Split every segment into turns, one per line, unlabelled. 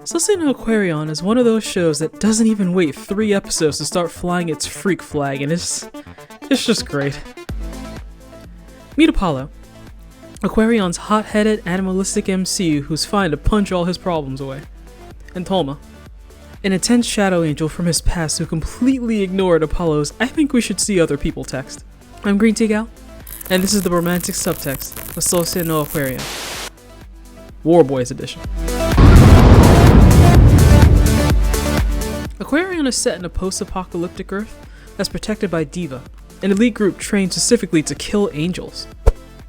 Sustained Aquarion is one of those shows that doesn't even wait 3 episodes to start flying its freak flag, and it's just great. Meet Apollo, Aquarion's hot-headed, animalistic MC who's fine to punch all his problems away. And Tolma, an intense shadow angel from his past who completely ignored Apollo's "I think we should see other people" text. I'm Green Tea Gal, and this is the romantic subtext of Sustained Aquarion, War Boys edition. Aquarion is set in a post-apocalyptic Earth that's protected by Diva, an elite group trained specifically to kill angels.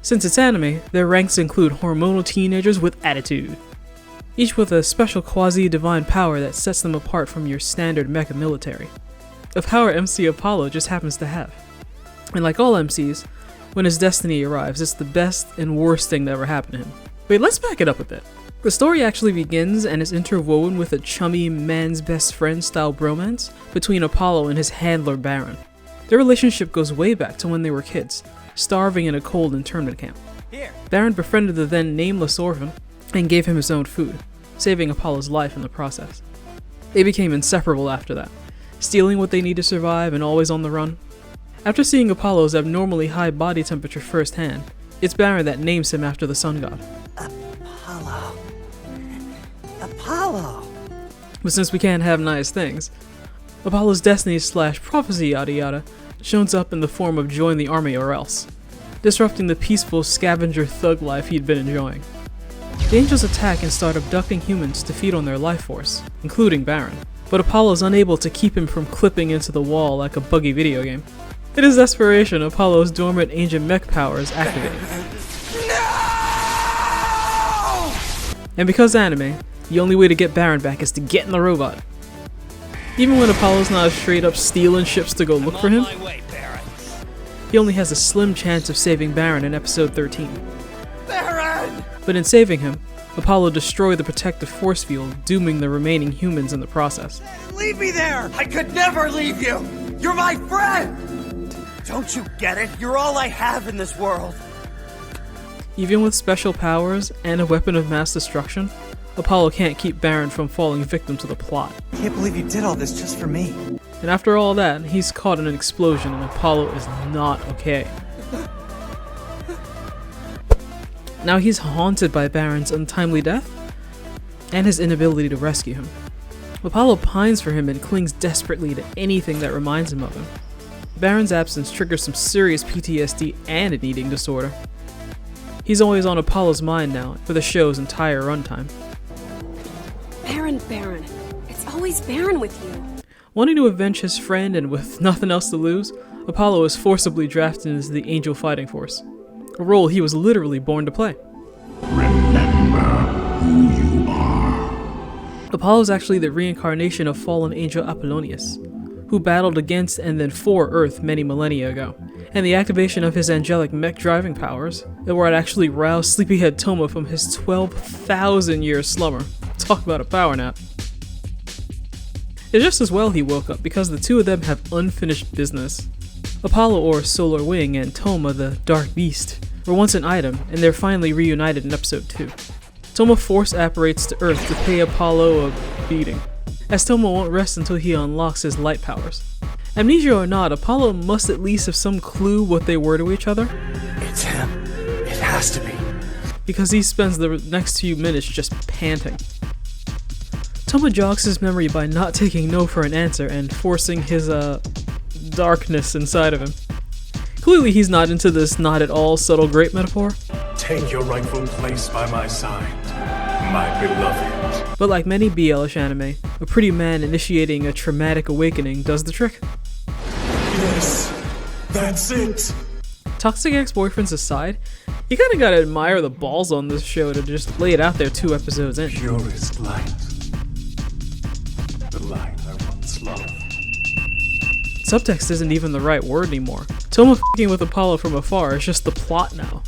Since it's anime, their ranks include hormonal teenagers with attitude, each with a special quasi-divine power that sets them apart from your standard mecha military, a power MC Apollo just happens to have. And like all MCs, when his destiny arrives, it's the best and worst thing that ever happened to him. Wait, let's back it up a bit. The story actually begins and is interwoven with a chummy man's best friend style bromance between Apollo and his handler Baron. Their relationship goes way back to when they were kids, starving in a cold internment camp. Baron befriended the then nameless orphan and gave him his own food, saving Apollo's life in the process. They became inseparable after that, stealing what they need to survive and always on the run. After seeing Apollo's abnormally high body temperature firsthand, it's Baron that names him after the sun god.
Apollo!
But since we can't have nice things, Apollo's destiny / prophecy yada yada shows up in the form of join the army or else, disrupting the peaceful scavenger thug life he'd been enjoying. The angels attack and start abducting humans to feed on their life force, including Baron, but Apollo's unable to keep him from clipping into the wall like a buggy video game. In his desperation, Apollo's dormant ancient mech power is activated.
No!
And because anime, the only way to get Baron back is to get in the robot. Even when Apollo's not straight up stealing ships to go look for him, he only has a slim chance of saving Baron in episode 13.
Baron!
But in saving him, Apollo destroyed the protective force field, dooming the remaining humans in the process.
Leave me there! I could never leave you! You're my friend! Don't you get it? You're all I have in this world.
Even with special powers and a weapon of mass destruction, Apollo can't keep Baron from falling victim to the plot.
I can't believe you did all this just for me.
And after all that, he's caught in an explosion and Apollo is not okay. Now he's haunted by Baron's untimely death and his inability to rescue him. Apollo pines for him and clings desperately to anything that reminds him of him. Baron's absence triggers some serious PTSD and an eating disorder. He's always on Apollo's mind now for the show's entire runtime.
Baron, it's always Baron with you.
Wanting to avenge his friend and with nothing else to lose, Apollo is forcibly drafted into the Angel Fighting Force, a role he was literally born to play.
Remember who you are.
Apollo is actually the reincarnation of fallen angel Apollonius, who battled against and then for Earth many millennia ago, and the activation of his angelic mech driving powers that were actually roused sleepyhead Toma from his 12,000-year slumber. Talk about a power nap. It's just as well he woke up because the two of them have unfinished business. Apollo or Solar Wing and Toma the Dark Beast were once an item and they're finally reunited in episode 2. Toma force apparates to Earth to pay Apollo a beating, as Toma won't rest until he unlocks his light powers. Amnesia or not, Apollo must at least have some clue what they were to each other.
It's him. It has to be.
Because he spends the next few minutes just panting. Toma jogs his memory by not taking no for an answer and forcing his, darkness inside of him. Clearly he's not into this not at all subtle grape metaphor.
Take your rightful place by my side, my beloved.
But like many BL-ish anime, a pretty man initiating a traumatic awakening does the trick.
Yes, that's it.
Toxic ex-boyfriends aside, you kinda gotta admire the balls on this show to just lay it out there 2 episodes in.
Purest light. The light I once loved.
Subtext isn't even the right word anymore. Toma f***ing with Apollo from afar is just the plot now.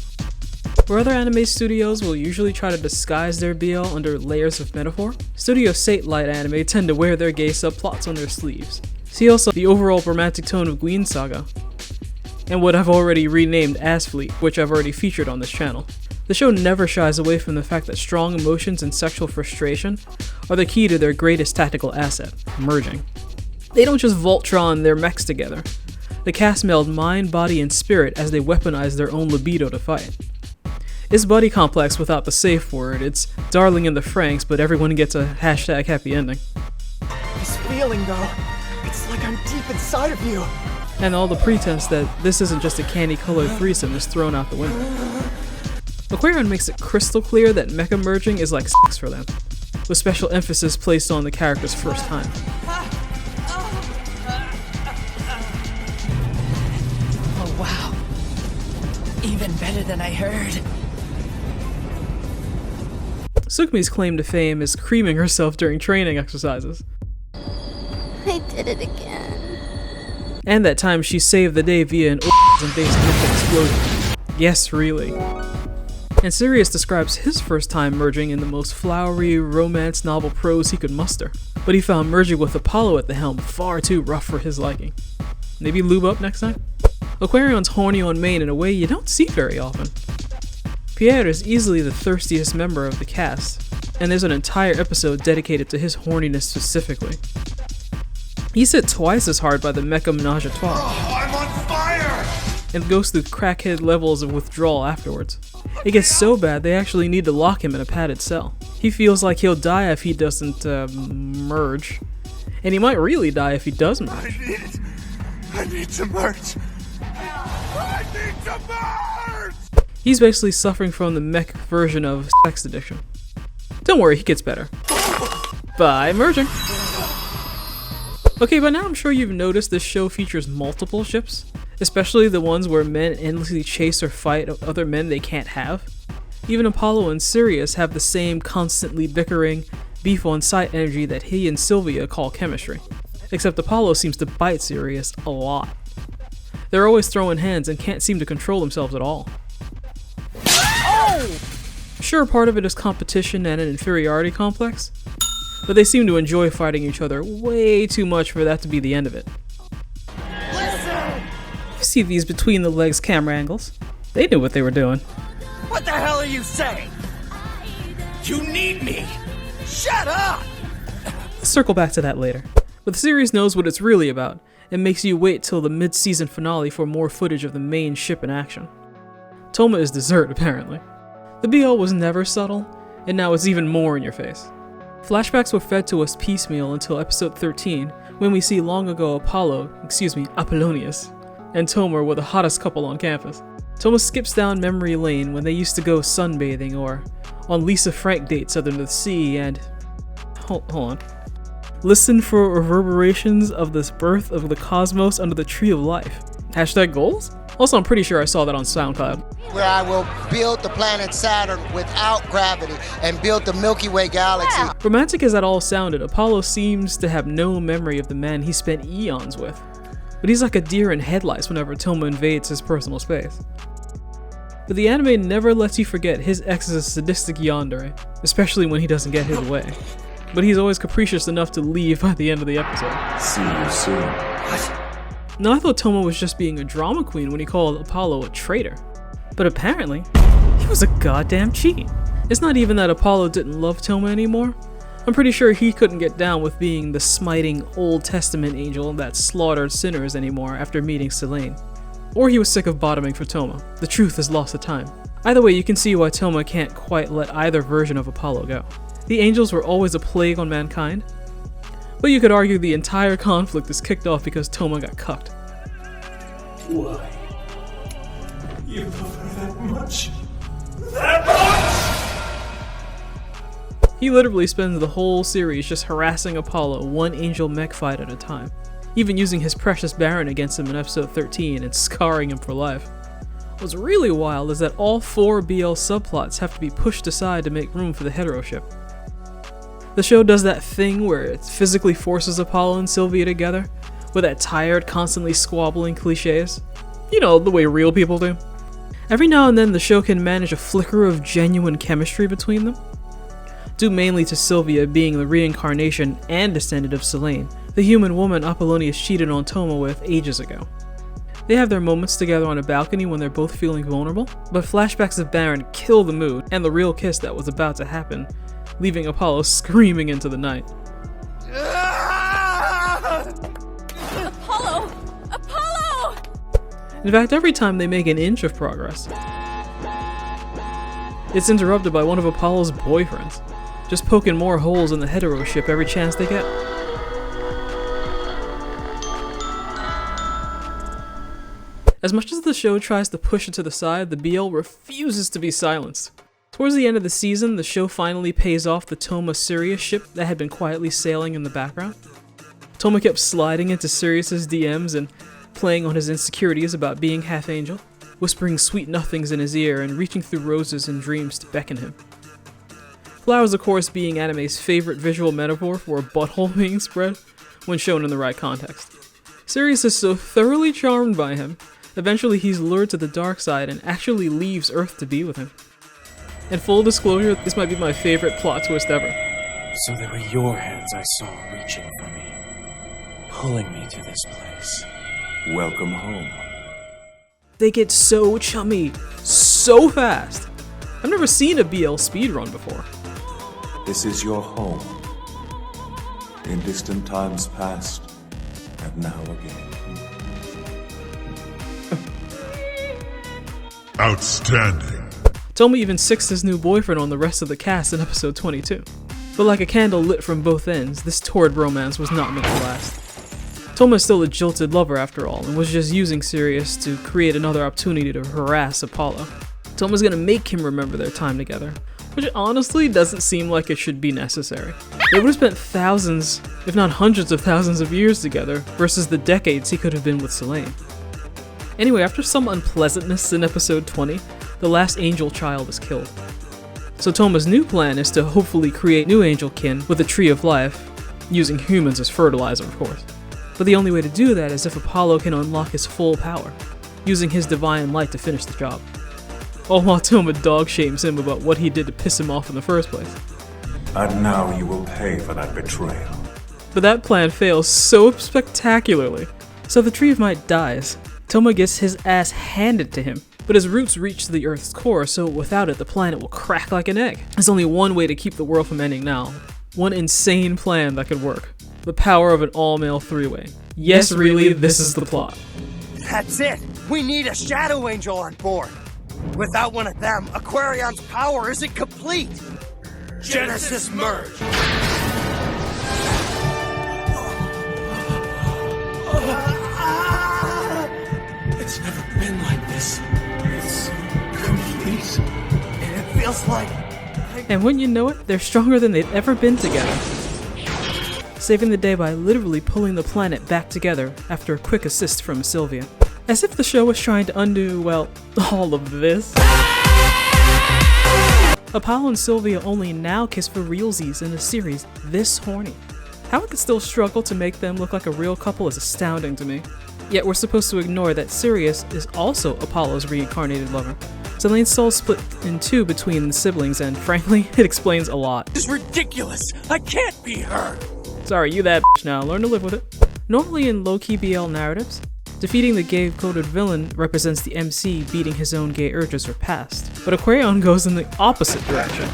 Where other anime studios will usually try to disguise their BL under layers of metaphor, Studio Sate-Light anime tend to wear their gay subplots on their sleeves. See also the overall romantic tone of Gwen Saga, and what I've already renamed Ass Fleet, which I've already featured on this channel. The show never shies away from the fact that strong emotions and sexual frustration are the key to their greatest tactical asset, merging. They don't just Voltron their mechs together. The cast meld mind, body, and spirit as they weaponize their own libido to fight. It's buddy complex without the safe word, it's darling in the Franks, but everyone gets a hashtag happy ending.
This feeling though, it's like I'm deep inside of you.
And all the pretense that this isn't just a candy-colored threesome is thrown out the window. Aquarion makes it crystal clear that mecha merging is like sex for them, with special emphasis placed on the character's first time.
Oh wow, even better than I heard.
Sukumi's claim to fame is creaming herself during training exercises.
I did it again.
And that time she saved the day via an orgasm-based mecha explosion. Yes, really. And Sirius describes his first time merging in the most flowery romance novel prose he could muster, but he found merging with Apollo at the helm far too rough for his liking. Maybe lube up next time? Aquarion's horny on main in a way you don't see very often. Pierre is easily the thirstiest member of the cast, and there's an entire episode dedicated to his horniness specifically. He's hit twice as hard by the mecha menage a trois.
I'm on fire!
And goes through crackhead levels of withdrawal afterwards. It gets so bad they actually need to lock him in a padded cell. He feels like he'll die if he doesn't merge. And he might really die if he does merge.
I need to merge. I need to merge!
He's basically suffering from the mech version of sex addiction. Don't worry, he gets better. By merging. Okay, by now I'm sure you've noticed this show features multiple ships, especially the ones where men endlessly chase or fight other men they can't have. Even Apollo and Sirius have the same constantly bickering, beef on sight energy that he and Sylvia call chemistry. Except Apollo seems to bite Sirius a lot. They're always throwing hands and can't seem to control themselves at all. Sure, part of it is competition and an inferiority complex, but they seem to enjoy fighting each other way too much for that to be the end of it.
Listen!
You see these between the legs camera angles. They knew what they were doing.
What the hell are you saying? You need me! Shut up!
Let's circle back to that later. But the series knows what it's really about, and makes you wait till the mid-season finale for more footage of the main ship in action. Toma is dessert, apparently. The BL was never subtle, and now it's even more in your face. Flashbacks were fed to us piecemeal until episode 13, when we see long ago Apollonius, and Toma were the hottest couple on campus. Toma skips down memory lane when they used to go sunbathing or on Lisa Frank dates under the sea and... Hold on. Listen for reverberations of this birth of the cosmos under the tree of life. Hashtag goals? Also, I'm pretty sure I saw that on SoundCloud.
Where I will build the planet Saturn without gravity and build the Milky Way galaxy.
Romantic as that all sounded, Apollo seems to have no memory of the man he spent eons with. But he's like a deer in headlights whenever Toma invades his personal space. But the anime never lets you forget his ex is a sadistic yandere, especially when he doesn't get his way. But he's always capricious enough to leave by the end of the episode.
See you soon. What?
Now I thought Toma was just being a drama queen when he called Apollo a traitor. But apparently, he was a goddamn cheat. It's not even that Apollo didn't love Toma anymore. I'm pretty sure he couldn't get down with being the smiting Old Testament angel that slaughtered sinners anymore after meeting Selene. Or he was sick of bottoming for Toma. The truth is lost to time. Either way, you can see why Toma can't quite let either version of Apollo go. The angels were always a plague on mankind, but you could argue the entire conflict is kicked off because Toma got cucked.
Why? You love her that much? That much?
He literally spends the whole series just harassing Apollo one angel mech fight at a time, even using his precious Baron against him in episode 13 and scarring him for life. What's really wild is that all 4 BL subplots have to be pushed aside to make room for the hetero ship. The show does that thing where it physically forces Apollo and Sylvia together, with that tired, constantly squabbling cliches. You know, the way real people do. Every now and then the show can manage a flicker of genuine chemistry between them, due mainly to Sylvia being the reincarnation and descendant of Selene, the human woman Apollonius cheated on Toma with ages ago. They have their moments together on a balcony when they're both feeling vulnerable, but flashbacks of Baron kill the mood and the real kiss that was about to happen, leaving Apollo screaming into the night.
Apollo! Apollo!
In fact, every time they make an inch of progress, it's interrupted by one of Apollo's boyfriends, just poking more holes in the H0RO ship every chance they get. As much as the show tries to push it to the side, the BL refuses to be silenced. Towards the end of the season, the show finally pays off the Toma Sirius ship that had been quietly sailing in the background. Toma kept sliding into Sirius's DMs and playing on his insecurities about being half angel, whispering sweet nothings in his ear and reaching through roses and dreams to beckon him. Flowers, of course, being anime's favorite visual metaphor for a butthole being spread when shown in the right context. Sirius is so thoroughly charmed by him, eventually he's lured to the dark side and actually leaves Earth to be with him. In full disclosure, this might be my favorite plot twist ever.
So they were your hands I saw reaching for me, pulling me to this place.
Welcome home.
They get so chummy, so fast. I've never seen a BL speedrun before.
This is your home. In distant times past, and now again.
Outstanding.
Toma even sixed his new boyfriend on the rest of the cast in episode 22. But like a candle lit from both ends, this torrid romance was not meant to last. Toma is still a jilted lover after all, and was just using Sirius to create another opportunity to harass Apollo. Toma's gonna make him remember their time together, which honestly doesn't seem like it should be necessary. They would have spent thousands, if not hundreds of thousands of years together, versus the decades he could have been with Selene. Anyway, after some unpleasantness in episode 20, the last angel child is killed. So Toma's new plan is to hopefully create new angel kin with a tree of life, using humans as fertilizer, of course. But the only way to do that is if Apollo can unlock his full power, using his divine light to finish the job. All while Toma dog shames him about what he did to piss him off in the first place.
And now you will pay for that betrayal.
But that plan fails so spectacularly. So the Tree of Might dies. Toma gets his ass handed to him, but his roots reach the Earth's core, so without it the planet will crack like an egg. There's only one way to keep the world from ending now. One insane plan that could work. The power of an all-male three-way. Yes, really, this is the plot.
That's it! We need a Shadow Angel on board! Without one of them, Aquarion's power isn't complete! Genesis Merge!
It's never been like this. It's complete.
It feels like...
And wouldn't you know it, they're stronger than they've ever been together. Saving the day by literally pulling the planet back together after a quick assist from Sylvia. As if the show was trying to undo, well, all of this. Apollo and Sylvia only now kiss for realsies in a series this horny. How it could still struggle to make them look like a real couple is astounding to me. Yet we're supposed to ignore that Sirius is also Apollo's reincarnated lover. Selene's soul split in two between the siblings, and frankly, it explains a lot.
This is ridiculous! I can't be her!
Sorry, you that bitch now, learn to live with it. Normally in low-key BL narratives, defeating the gay-coded villain represents the MC beating his own gay urges or past, but Aquarion goes in the opposite direction.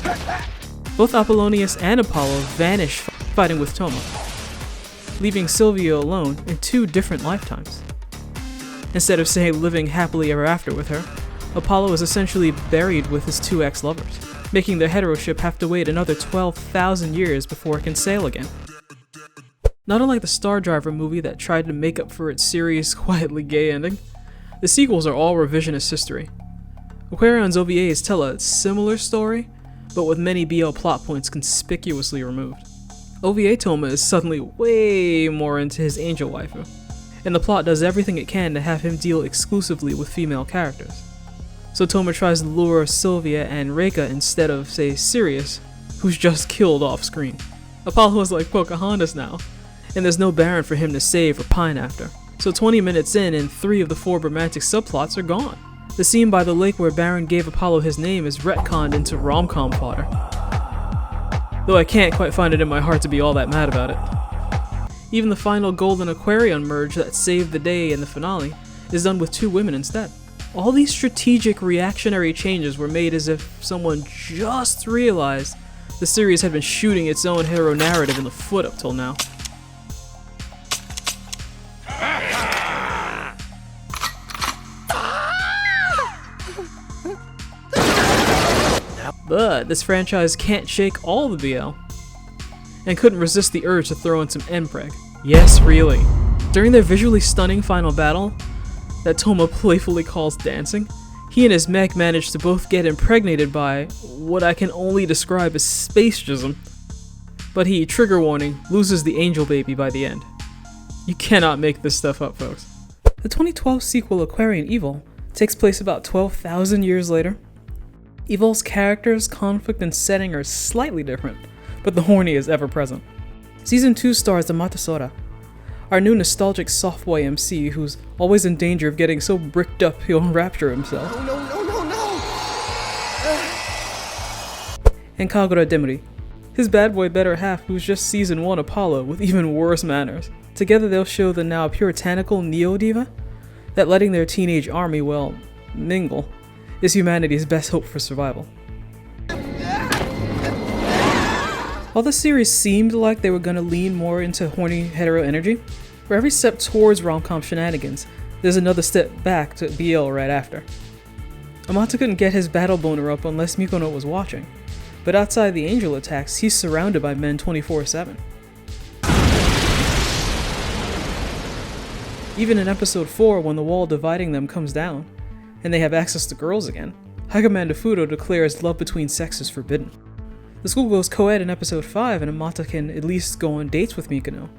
Both Apollonius and Apollo vanish fighting with Toma, leaving Sylvia alone in two different lifetimes. Instead of, say, living happily ever after with her, Apollo is essentially buried with his two ex-lovers, making their H0RO ship have to wait another 12,000 years before it can sail again. Not unlike the Star Driver movie that tried to make up for its serious, quietly gay ending, the sequels are all revisionist history. Aquarion's OVAs tell a similar story, but with many BL plot points conspicuously removed. OVA Toma is suddenly way more into his angel waifu, and the plot does everything it can to have him deal exclusively with female characters. So Toma tries to lure Sylvia and Reika instead of, say, Sirius, who's just killed off screen. Apollo is like Pocahontas now, and there's no Baron for him to save or pine after. So 20 minutes in and 3 of the 4 romantic subplots are gone. The scene by the lake where Baron gave Apollo his name is retconned into rom-com fodder. Though I can't quite find it in my heart to be all that mad about it. Even the final Golden Aquarion merge that saved the day in the finale is done with 2 women instead. All these strategic reactionary changes were made as if someone just realized the series had been shooting its own hero narrative in the foot up till now. But this franchise can't shake all the BL, and couldn't resist the urge to throw in some Mpreg. Yes, really. During their visually stunning final battle, that Toma playfully calls dancing, he and his mech managed to both get impregnated by what I can only describe as spaceism. But he, trigger warning, loses the angel baby by the end. You cannot make this stuff up, folks. The 2012 sequel Aquarion EVOL takes place about 12,000 years later. EVOL's characters, conflict, and setting are slightly different, but the horny is ever present. Season 2 stars Amata Sora, our new nostalgic soft boy MC who's always in danger of getting so bricked up he'll rapture himself.
No.
And Kagura Demuri, his bad boy better half who's just Season 1 Apollo with even worse manners. Together they'll show the now puritanical Neo-Diva that letting their teenage army, well, mingle, is humanity's best hope for survival. While the series seemed like they were gonna lean more into horny hetero energy, for every step towards rom-com shenanigans, there's another step back to BL right after. Amata couldn't get his battle boner up unless Mikono was watching, but outside the angel attacks, he's surrounded by men 24/7. Even in episode 4, when the wall dividing them comes down, and they have access to girls again, Hagamanda Fudo declares love between sexes forbidden. The school goes co-ed in episode 5 and Amata can at least go on dates with Mikono.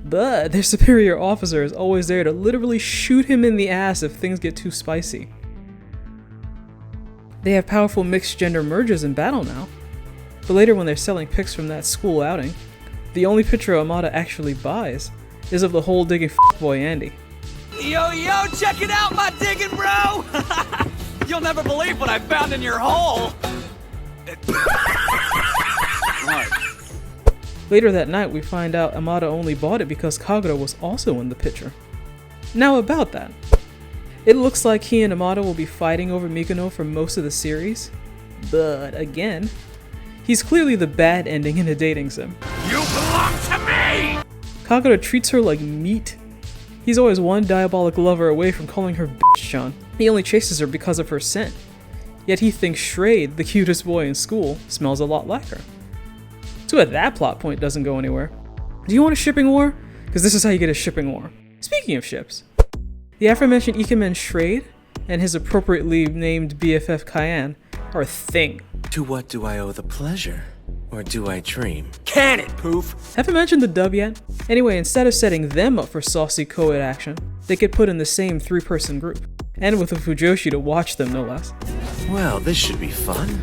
But their superior officer is always there to literally shoot him in the ass if things get too spicy. They have powerful mixed gender merges in battle now, but later when they're selling pics from that school outing, the only picture Amata actually buys is of the hole digging f***boy Andy.
Yo, check it out, my digging bro! You'll never believe what I found in your hole!
Later that night, we find out Amata only bought it because Kagura was also in the picture. Now about that. It looks like he and Amata will be fighting over Mikono for most of the series, but again, he's clearly the bad ending in a dating sim.
You belong to me!
Kagura treats her like meat. He's always one diabolic lover away from calling her bitch-chan. He only chases her because of her scent. Yet he thinks Shrade, the cutest boy in school, smells a lot like her. Too bad that plot point doesn't go anywhere. Do you want a shipping war? Because this is how you get a shipping war. Speaking of ships, the aforementioned Ikemen Shrade and his appropriately named BFF Cayenne are a thing.
To what do I owe the pleasure? Or do I dream?
Can it, poof?
Haven't mentioned the dub yet? Anyway, instead of setting them up for saucy co-ed action, they get put in the same 3-person group. And with a Fujoshi to watch them, no less.
Well, this should be fun.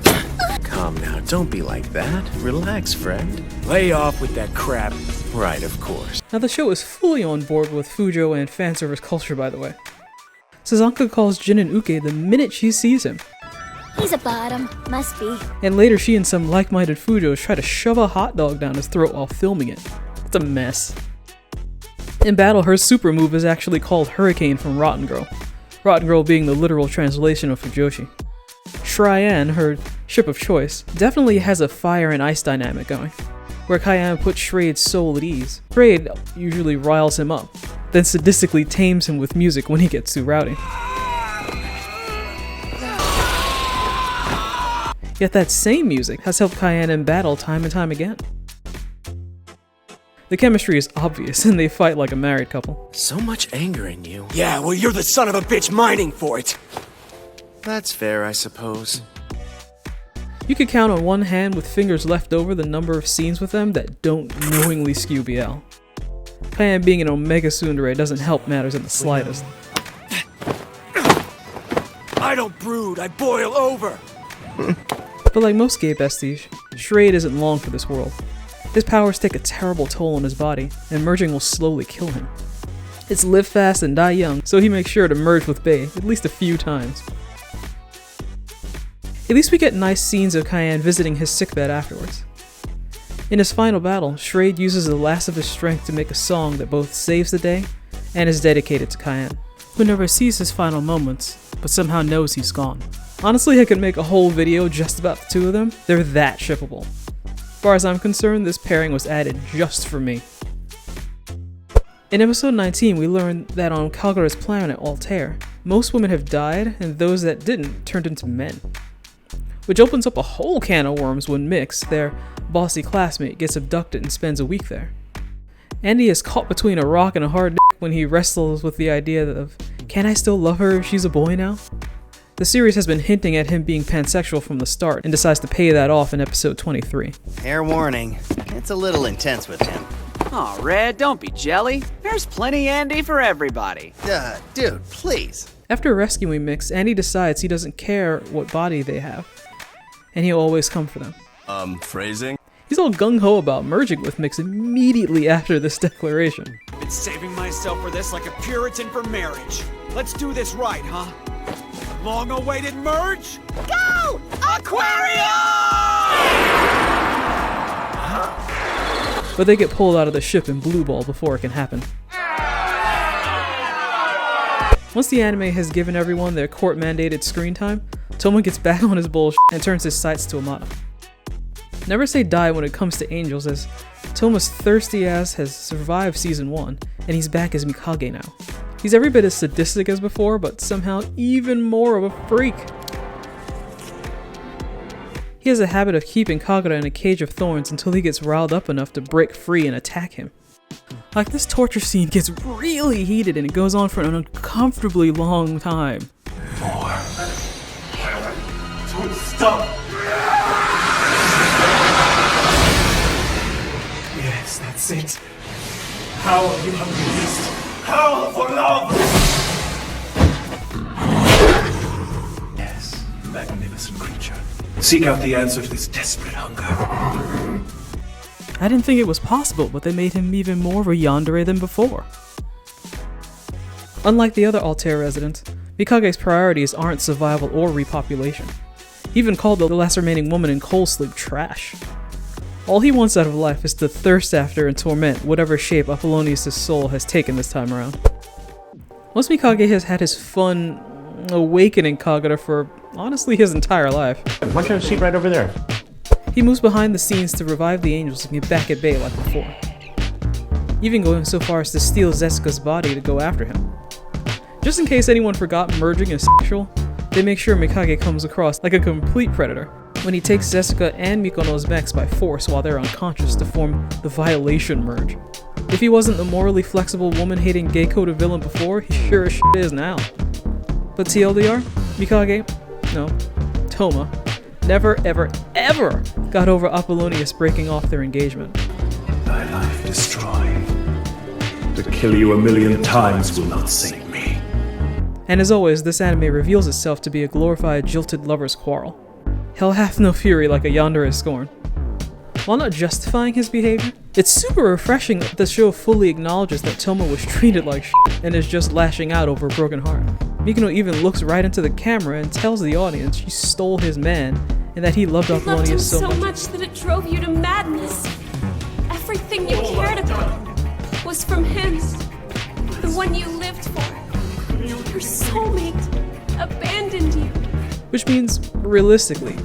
Calm now, don't be like that. Relax, friend.
Lay off with that crap.
Right, of course.
Now the show is fully on board with Fujo and fanservice culture, by the way. Sazanka calls Jinin Uke the minute she sees him.
He's a bottom, must be.
And later she and some like-minded Fujos try to shove a hot dog down his throat while filming it. It's a mess. In battle, her super move is actually called Hurricane from Rotten Girl. Rotten Girl being the literal translation of Fujoshi. Shryan, her ship of choice, definitely has a fire and ice dynamic going, where Cayenne puts Shrade's soul at ease. Shrade usually riles him up, then sadistically tames him with music when he gets too rowdy. Yet that same music has helped Cayenne in battle time and time again. The chemistry is obvious and they fight like a married couple.
So much anger in you.
Yeah, well, you're the son of a bitch mining for it.
That's fair, I suppose.
You could count on one hand with fingers left over the number of scenes with them that don't knowingly skew BL. Cayenne being an Omega Tsundere doesn't help matters in the slightest.
I don't brood, I boil over.
But like most gay besties, Shrade isn't long for this world. His powers take a terrible toll on his body, and merging will slowly kill him. It's live fast and die young, so he makes sure to merge with Bae at least a few times. At least we get nice scenes of Cayenne visiting his sickbed afterwards. In his final battle, Shrade uses the last of his strength to make a song that both saves the day and is dedicated to Cayenne. who never sees his final moments, but somehow knows he's gone. Honestly, I could make a whole video just about the two of them. They're that shippable. As far as I'm concerned, this pairing was added just for me. In episode 19, we learned that on Kagura's planet Altair, most women have died, and those that didn't turned into men. Which opens up a whole can of worms when Mix, their bossy classmate, gets abducted and spends a week there. Andy is caught between a rock and a hard dick when he wrestles with the idea of, can I still love her if she's a boy now? The series has been hinting at him being pansexual from the start, and decides to pay that off in episode 23.
Fair warning, it's a little intense with him.
Aw, Red, don't be jelly. There's plenty Andy for everybody.
Dude, please.
After rescuing Mix, Andy decides he doesn't care what body they have, and he'll always come for them.
Phrasing?
He's all gung-ho about merging with Mix immediately after this declaration.
Been saving myself for this like a Puritan for marriage. Let's do this right, huh? Long-awaited merge?
Go!
Aquarion!
But they get pulled out of the ship in blue ball before it can happen. Once the anime has given everyone their court-mandated screen time, Toma gets back on his bullshit and turns his sights to Amada. Never say die when it comes to angels, as Toma's thirsty ass has survived season 1, and he's back as Mikage now. He's every bit as sadistic as before, but somehow even more of a freak. He has a habit of keeping Kagura in a cage of thorns until he gets riled up enough to break free and attack him. Like, this torture scene gets really heated and it goes on for an uncomfortably long time.
More. Don't stop. Yes, that's it. Howl, you hungry beast. Howl for love! Yes, magnificent creature. Seek out the answer to this desperate hunger.
I didn't think it was possible, but they made him even more of a yandere than before. Unlike the other Altair residents, Mikage's priorities aren't survival or repopulation. He even called the last remaining woman in Cold Sleep trash. All he wants out of life is to thirst after and torment whatever shape Apollonius' soul has taken this time around. Once Mikage has had his fun awakening Kagura for honestly his entire life,
why don't you have a seat right over there?
He moves behind the scenes to revive the angels and get back at bay like before. Even going so far as to steal Zesca's body to go after him. Just in case anyone forgot merging is sexual, they make sure Mikage comes across like a complete predator when he takes Zesca and Mikono's mechs by force while they're unconscious to form the Violation merge. If he wasn't the morally flexible woman-hating gay-coded villain before, he sure as shit is now. But TLDR, Mikage, no, Toma, never ever ever got over Apollonius breaking off their engagement.
Thy life destroy. To kill you 1,000,000 times will not save me.
And as always, this anime reveals itself to be a glorified jilted lover's quarrel. Hell hath no fury like a yandere scorn. While not justifying his behavior, it's super refreshing that the show fully acknowledges that Toma was treated like shit and is just lashing out over a broken heart. Mikono even looks right into the camera and tells the audience she stole his man and that he loved Apollonius so much
that it drove you to madness. Everything you cared about was from him, the one you lived for. Your soulmate abandoned you.
Which means, realistically,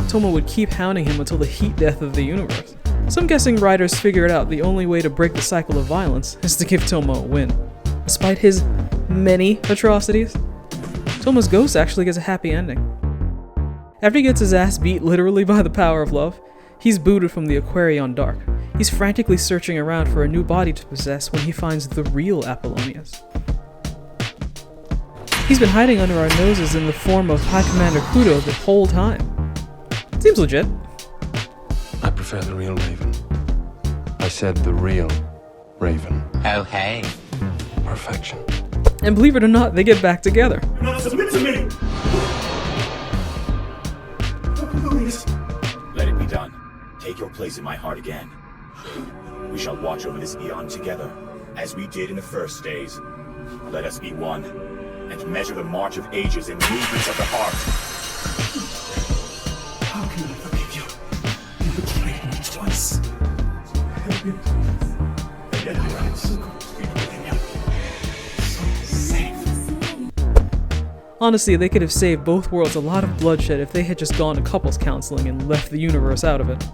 Toma would keep hounding him until the heat death of the universe. So I'm guessing writers figured out the only way to break the cycle of violence is to give Toma a win. Despite his many atrocities, Toma's ghost actually gets a happy ending. After he gets his ass beat literally by the power of love, he's booted from the Aquarion Dark. He's frantically searching around for a new body to possess when he finds the real Apollonius. He's been hiding under our noses in the form of High Commander Kudo the whole time. Seems legit.
I prefer the real Raven. I said the real Raven.
Oh, hey.
Perfection.
And believe it or not, they get back together.
Do not submit to me!
Let it be done. Take your place in my heart again. We shall watch over this eon together, as we did in the first days. Let us be one, and measure the march of ages in movements of the heart.
How can I forgive you? You betrayed me twice. And yet I am so complete within you. So safe.
Honestly, they could have saved both worlds a lot of bloodshed if they had just gone to couples counseling and left the universe out of it.